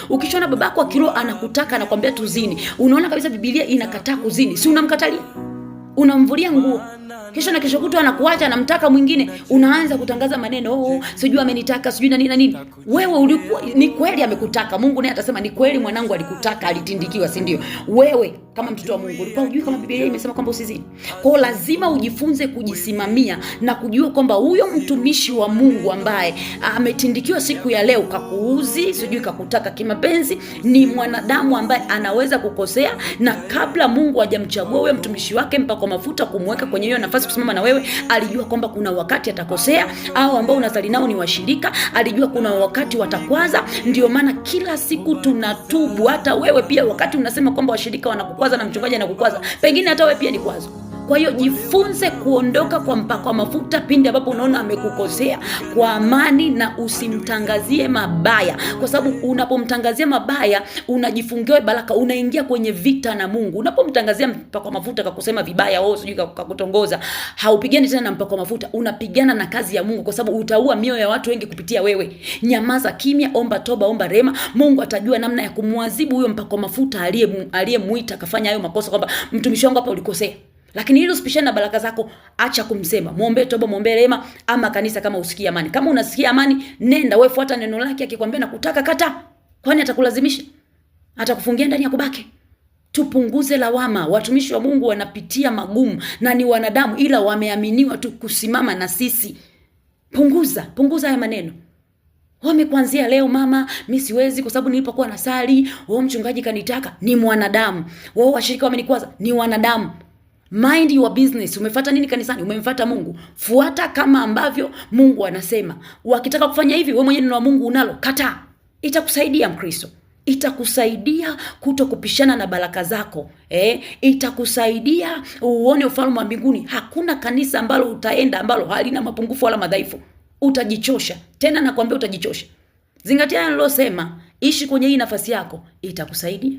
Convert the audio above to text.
Ukishona babako wa kiroho anakutaka, anakuambia tuzini, unaona kabisa Biblia inakataa kuzini, si unamkatalia? Unamvulia nguo. Kesho na kesho kutwa anakuacha, anamtaka mwingine, unaanza kutangaza maneno, sijui amenitaka, sijui na nini na nini. Wewe ulikuwa ni kweli amekutaka. Mungu naye atasema ni kweli mwanangu alikutaka, alitindikiwa, si ndio? Wewe kama mtoto wa Mungu ulikuwa hujui kama Biblia imesema kwamba usizini. Kwa hiyo lazima ujifunze kujisimamia na kujua kwamba huyo mtumishi wa Mungu ambaye ametindikiwa siku ya leo, kakuuzi, sijui kakutaka kimapenzi, ni mwanadamu ambaye anaweza kukosea, na kabla Mungu hajamchagua huyo mtumishi wake mpaka mafuta kumweka kwenye hiyo nafasi kusimama na wewe, alijua kwamba kuna wakati atakosea, au ambao unasali nao ni washirika, alijua kuna wakati watakwaza. Ndio maana kila siku tunatubu. Hata wewe pia wakati unasema kwamba washirika wanakukwaza na mchungaji anakukwaza, pengine hata wewe pia ni kwazo. Kwa hiyo jifunze kuondoka kwa mpako wa mafuta pindi ambapo unaona amekukosea kwa amani, na usimtangazie mabaya, kwa sababu unapomtangazia mabaya unajifungia baraka, unaingia kwenye vita na Mungu. Unapomtangazia mpako wa mafuta kakusema vibaya, sijui kakutongoza, haupigani tena na mpako wa mafuta, unapigana na kazi ya Mungu, kwa sababu utaua mioyo ya watu wengi kupitia wewe. Nyamaza kimya, omba toba, omba rehema. Mungu atajua namna ya kumwadhibu huyo mpako wa mafuta aliyemuita kafanya hayo makosa, kwamba mtumishi wangu hapa ulikosea. Lakini hilo usipishane na baraka zako, acha kumsema. Muombe toba, muombe rehema. Ama kanisa, kama usikia amani, kama unasikia amani, nenda wewe, fuata neno lake. Akikwambia nakutaka, kata. Kwani atakulazimisha? Atakufungia ndani ya kubaki? Tupunguze lawama. Watumishi wa Mungu wanapitia magumu na ni wanadamu, ila wameaminiwa tu kusimama na sisi. Punguza haya maneno. Wamekuanzia leo, mama mimi siwezi kwa sababu nilipokuwa nasali, mchungaji kanitaka. Ni mwanadamu. Wao washirika wamenikwaza, ni wanadamu. Mind your business. Umefuata nini kanisani? Umemfuata Mungu. Fuata kama ambavyo Mungu anasema. Wakitaka kufanya hivi, wewe mwenyewe neno la Mungu unalo, kataa. Itakusaidia Mkristo. Itakusaidia kutokupishana na baraka zako. Itakusaidia uone ufalme wa mbinguni. Hakuna kanisa ambalo utaenda ambalo halina mapungufu wala madhaifu. Utajichosha. Tena nakwambia utajichosha. Zingatia nilosema, ishi kwenye hii nafasi yako, itakusaidia.